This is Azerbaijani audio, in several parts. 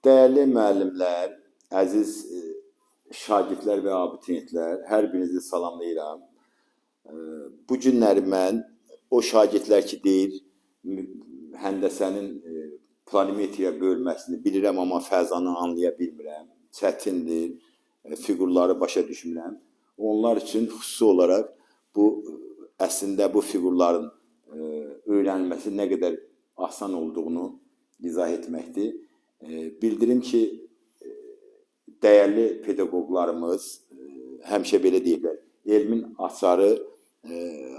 Değerli müəllimlər, əziz şagirdlər və abituriyentlər, hər birinizi salamlayıram. Bu günləri mən o şagirdlər ki deyir, həndəsənin planimetriya bölməsini bilirəm, amma fəzanı anlaya bilmirəm, çətindir, fiqurları başa düşmürəm. Onlar üçün xüsusi olaraq əslində bu fiqurların öyrənilməsi nə qədər asan olduğunu izah etməkdir. Bildirim ki, dəyərli pedaqoqlarımız həmişə belə deyirlər, elmin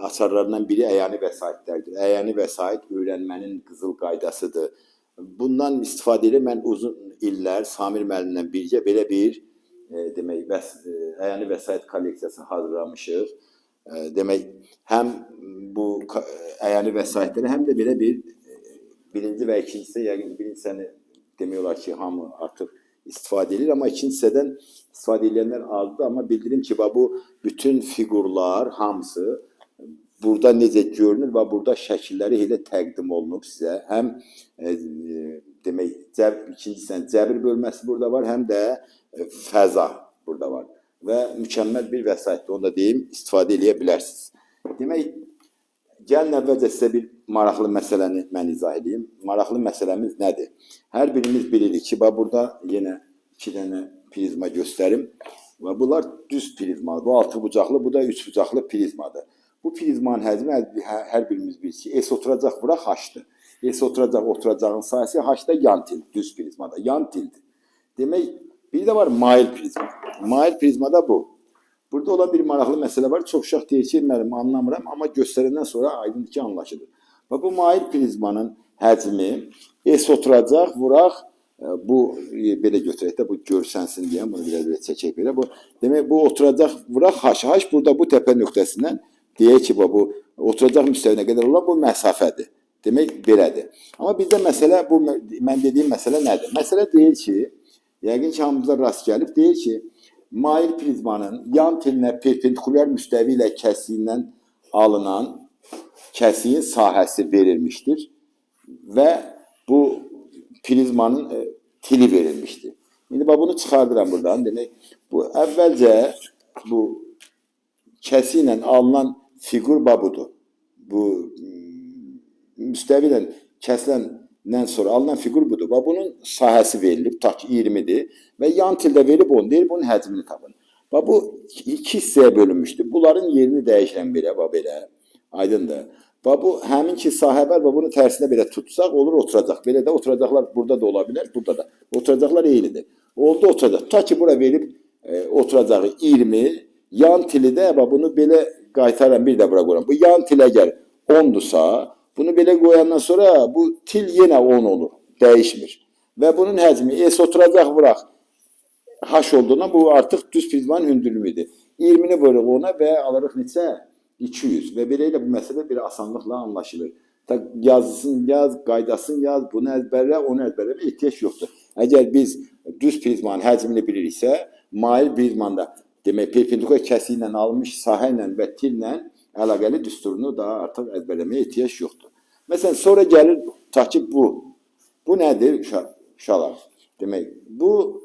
açarlarından biri əyani vəsaitlərdir. Əyani vəsait öyrənmənin qızıl qaydasıdır. Bundan istifadə edir. Mən uzun illər Samir müəllimlə birgə belə bir əyani vəsait kolleksiyası hazırlamışıq. Demək, həm bu əyani vəsaitləri, həm də belə bir birinci və ikincisi, yəqin birincisini demək olar ki, hamı artıq istifadə edir, amma ikincisədən istifadə edənlər azdır. Amma bildirim ki, bu bütün fiqurlar hamısı burada necə görünür və burada şəkilləri elə təqdim olunub sizə. Həm demək, ikincisindən cəbir bölməsi burada var, həm də fəza burada var. Və mükəmməl bir vəsaitdir, onu da deyim, istifadə edə bilərsiniz. Demək, gəlin əvvəlcə sizə bir maraqlı məsələni mən izah edeyim. Maraqlı məsələmiz nədir? Hər birimiz bilirik ki, burada yenə 2 dənə prizma göstərim. Və bunlar düz prizmadır. Bu 6 bucaqlı, bu da 3 bucaqlı prizmadır. Bu prizmanın həcmi hər birimiz bilir ki, S oturacaq bura H-dır. S oturacağın sahəsi H-da yan til, düz prizmada, yan tildir. Demək, bir də var mail prizma. Mail prizmada bu. Burada olan bir maraqlı məsələ var. Çox uşaq deyir ki, mən anlamıram, amma göstərəndən sonra aydındır ki, anlaşılır. Bu mail prizmanın həcmi S oturacaq, vuraq, bu belə götürək də, bu görsənsin deyəm, bunu belə çəkək belə. Demək, bu oturacaq, vuraq H. H burada bu təpə nöqtəsindən deyək ki, bu oturacaq müstəvinə qədər olan bu məsafədir. Demək, belədir. Amma bizdə məsələ, bu mən dediyim məsələ nədir? Məsələ deyir ki, yəqin ki, hamımıza rast gəlib, deyir ki, mail prizmanın yan tilinə perpendikulyar müstəvi ilə kəsiyindən alınan kəsiyin sahəsi verilmişdir və bu prizmanın tili verilmişdir. İndi bunu çıxardıram buradan. Demək, bu əvvəlcə bu kəsi ilə alınan fiqur budur. Bu müstəvi ilə kəsiləndən sonra alınan fiqur budur. Bunun sahəsi verilib, ta ki 20-dir və yan tildə verib onu deyir, bunun həcmini tapın. Bu 2 hissəyə bölünmüşdür. Bunların yerini dəyişən belə, aydındır. Bu həmin ki sahə var və bunu tərsinə belə tutsaq olur, oturacaq. Belə də oturacaqlar burada da ola bilər, burada da. Oturacaqlar eynidir. Oldu oturacaq. Ta ki bura verib oturacağı 20, yan tili də bunu belə qaytaran bir də bura qoyuram. Bu yan til əgər 10'dursa, bunu belə qoyandan sonra bu til yenə 10 olur, dəyişmir. Və bunun həcmi S oturacaq vuraq H olduğuna bu artıq düz prizmanın hündürlüyüdür. 20'ni bölüq ona və alırıq neçə? 200 və belə ilə bu məsələ bir asanlıqla anlaşılır. Yazısın yaz, qaydasın yaz, bunu əzbərlə, onu əzbərlə ehtiyac yoxdur. Əgər biz düz prizmanın həcmini biliriksə, mail prizmanda demək, perpendikular kəsi ilə alınmış sahə ilə və tillə əlaqəli düsturunu da artıq əzbərləməyə ehtiyac yoxdur. Məsələn, sonra gəlir, ta ki bu. Bu nədir? Uşaqlar. Demək, bu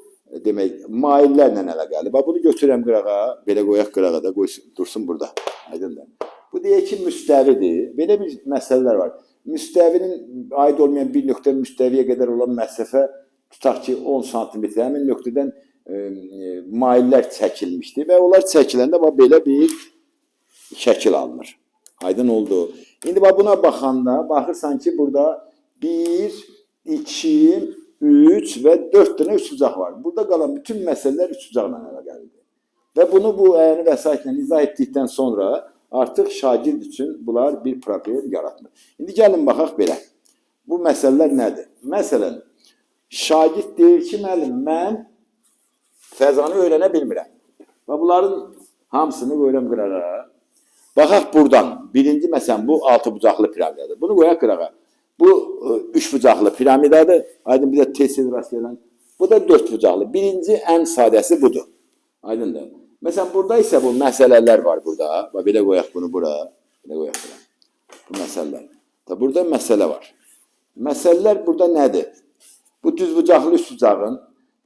maillərlə əlaqəli. Bunu götürürəm qırağa, belə qoyaq qırağa da, dursun burada. Aydındır. Bu deyək ki, müstəvidir. Belə bir məsələlər var. Müstəvinin aid olmayan bir nöqtə müstəviyə qədər olan məsafə tutaq ki, 10 cm. Həmin nöqtədən maillər çəkilmişdir və onlar çəkiləndə belə bir şəkil alınır. Aydın oldu. İndi buna baxanda, baxırsan ki, burada 1, 2, 3 və 4 dənə üçbucaq var. Burada qalan bütün məsələlər üçbucaqla əlaqəlidir. Və bunu bu əyani vəsaitlə izah etdikdən sonra artıq şagird üçün bunlar bir problem yaratmır. İndi gəlin baxaq belə. Bu məsələlər nədir? Məsələn, şagird deyir ki, müəllim, mən fəzanı öyrənə bilmirəm. Və bunların hamısını qoyuram qırağa. Baxaq buradan. Birinci məsələn, bu 6 bucaqlı piramidadır. Bunu qoyaq qırağa. Bu 3 bucaqlı piramidadır. Aydın bir də tez rast gələn. Bu da 4 bucaqlı. Birinci ən sadəsi budur. Aydındır. Məsələn, burada isə bu məsələlər var burada. Belə qoyaq bunu bura. Belə qoyaq bura. Bu məsələlər. Burada məsələ var. Məsələlər burada nədir? Bu düzbucaqlı üstbucağın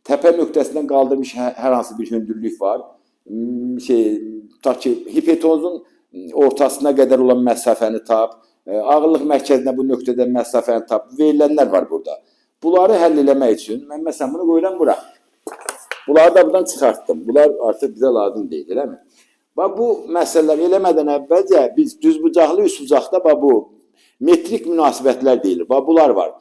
təpə nöqtəsindən qaldırmış hər hansı bir hündürlük var. Tutaq ki, hipotenuzun ortasına qədər olan məsafəni tap, ağırlıq mərkəzinə bu nöqtədən məsafəni tap, verilənlər var burada. Bunları həll eləmək üçün mən məsələn bunu qoyuram bura. Bunları da buradan çıxartdım. Bunlar artıq bizə lazım deyil, eləmi? Bu məsələlər eləmədən əvvəlcə biz düzbucaqlı, üstbucaqda bu metrik münasibətlər deyilir. Bunlar var.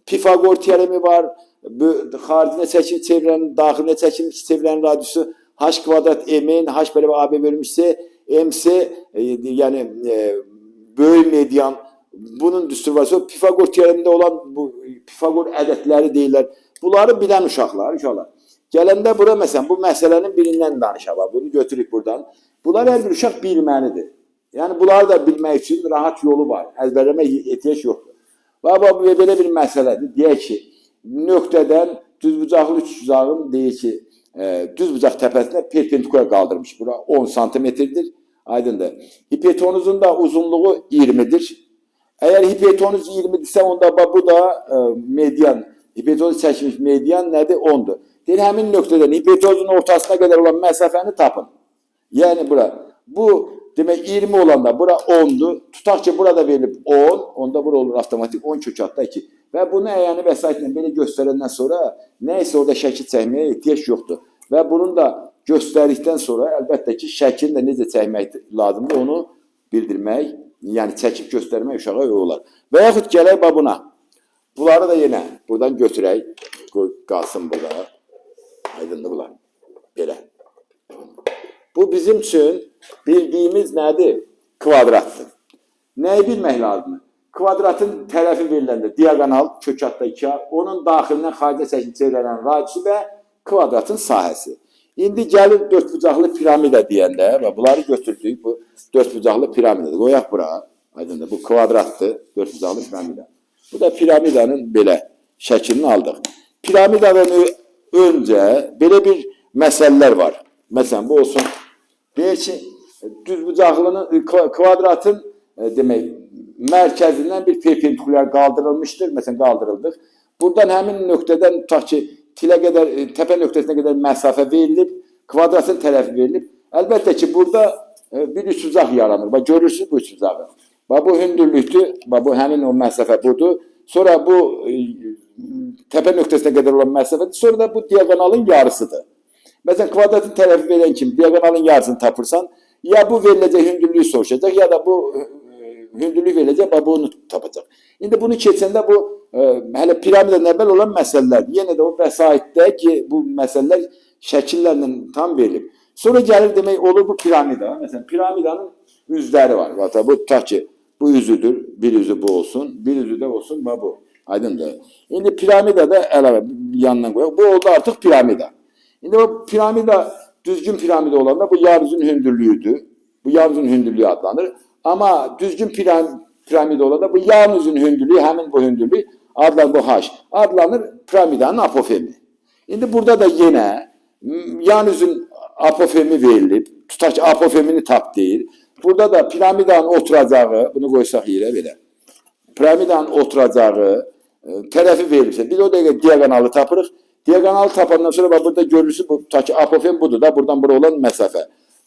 Pifagor teoremi var. Xaricinə çəkim çevirənin, daxilinə çəkim çevirənin radiusu h kvadrat m'in, h belə AB bölünmüşsə, MC yəni böyük median bunun düsturu var. Pifagor teoremində olan bu Pifagor ədədləri deyirlər. Bunları bilən uşaqlar. Gələndə bura məsələn bu məsələnin birindən danışaq. Bunu götürük buradan. Bunlar hər bir uşaq bilməlidir. Yəni bunları da bilmək üçün rahat yolu var. Əzbərləmək ehtiyac yoxdur. Belə bir məsələdir. Deyək ki, nöqtədən düzbucaqlı üçbucağın deyək ki, düzbucaq təpəsinə perpendikular qaldırmış. Bura 10 santimetrdir. Aydındır. Hipotenuzun da uzunluğu 20'dir. Əgər hipotenuz 20'dirsə, onda bu da median. Hipotenuz çəkilmiş median nədir? 10'dur. Deyir, həmin nöqtədən hipotenuzun ortasına qədər olan məsafəni tapın. Yəni bura. Bu demək 20 olanda bura 10'dur. Tutaq ki, burada verilib 10. Onda bura olur avtomatik 10 kökatda 2. Və bunu əyani vəsaitlə belə göstərəndən sonra nəysə orada şəkil çəkməyə ehtiyac yoxdur. Və bunun da göstərdikdən sonra əlbəttə ki, şəklini də necə çəkmək lazımdır, onu bildirmək, yəni çəkib göstərmək uşağa olar. Və yaxud gələk buna. Bunları da yenə buradan götürək, qalsın burada. Aydındır bunlar. Belə. Bu bizim üçün bildiyimiz nədir? Kvadratdır. Nəyi bilmək lazımdır? Kvadratın tərəfi veriləndə diagonal, kökatda 2A, onun daxilindən xaricə çəkim çevirələn radiusu və kvadratın sahəsi. İndi gəlir dördbucaqlı piramida deyəndə, bunları götürdük, bu dördbucaqlı piramidadır. Qoyaq bura, aydındır, bu kvadratdır, dördbucaqlı piramida. Bu da piramidanın belə şəklini aldıq. Piramidadan öncə belə bir məsələlər var. Məsələn, bu olsun. Deyək ki, düzbucaqlının, kvadratın demək, mərkəzindən bir perpendikular qaldırılmışdır. Məsələn, qaldırıldıq. Buradan həmin nöqtədən tutaq ki, tilə qədər, təpə nöqtəsinə qədər məsafə verilib, kvadratın tərəfi verilib. Əlbəttə ki, burada bir üçbucaq yaranır. Görürsünüz bu üçbucağı. Bu hündürlükdür, bu həmin o məsafə budur. Sonra bu təpə nöqtəsinə qədər olan məsafədir. Sonra da bu diagonalın yarısıdır. Məsələn, kvadratın tərəfi verən kimi diagonalın yarısını tapırsan, ya bu veriləcək hündürlüyü soruşacaq, ya da bu hündürlük veriləcək, bunu tapacaq. İndi bunu keçəndə bu hələ piramidadan əvvəl olan məsələlərdir. Yenə də o vəsaitdə ki, bu məsələlər şəkillərlə tam verilib. Sonra gəlir demək, olur bu piramida. Məsələn, piramidanın üzləri var. Bu tutaq ki, bu üzüdür, bir üzü bu olsun, bir üzü də olsun, bu. Aydındır. İndi piramidada əlavə yanından qoyaq. Bu oldu artıq piramida. İndi o piramida, düzgün piramida olanda bu yarıcın hündürlüyüdür. Bu yarıcın hündürlüyü adlanır. Ama düzgün piramida olanda bu yarıcın hündürlüyü, həmin bu hündürlük adlanır, bu H. Adlanır piramidanın apofemi. İndi burada da yenə yarıcın apofemi verilib. Tutaq ki, apofemini tap deyil. Burada da piramidanın oturacağı, bunu qoysaq yerə belə. Piramidanın oturacağı tərəfi verilibsə, biz o dəqiqə diagonalı tapırıq. Diagonalı tapandan sonra burada görürsünüz, tutaq ki, apofem budur da, buradan bura olan məsafə.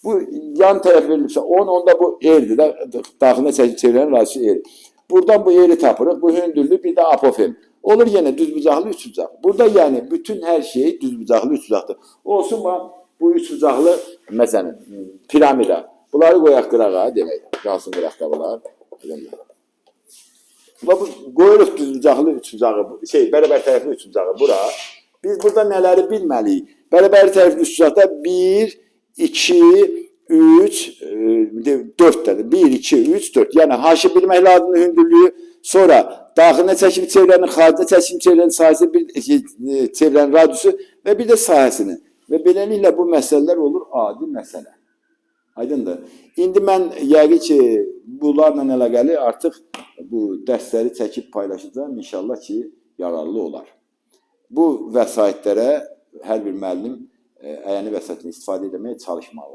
Bu yan tərəf verilibsə 10, onda bu erdir də, daxilində çevirən radisi eri. Buradan bu eri tapırıq, bu hündürlük, bir də apofem. Olur yenə düzbucaqlı, üçbucaq. Burada yəni bütün hər şey düzbucaqlı, üçbucaqdır. Olsun bu üçbucaqlı, məsələn, piramida. Bunları qoyaq qırağa, demək, qalsın qıraqda bunlar. Qoyuruq düzbucaqlı, üçbucağı, bərabər tərəfli üçbucağı bura. Biz burada nələri bilməliyik? Bərabər tərəfli üçbucaqda 1, 2, 3, 4'dədir. 1, 2, 3, 4. Yəni H-ı bilmək lazımdır hündürlüyü. Sonra daxilinə çəkim çevirənin, xaricinə çəkim çevirənin sahəsi, çevirənin radiusu və bir də sahəsini. Və beləliklə bu məsələlər olur adi məsələ. Aydındır. İndi mən yəqin ki, bunlarla əlaqəli artıq bu dərsləri çəkib paylaşacağım. İnşallah ki, yararlı olar. Bu vəsaitlərə hər bir müəllim əyani vəsaitini istifadə etməyə çalışmalıdır.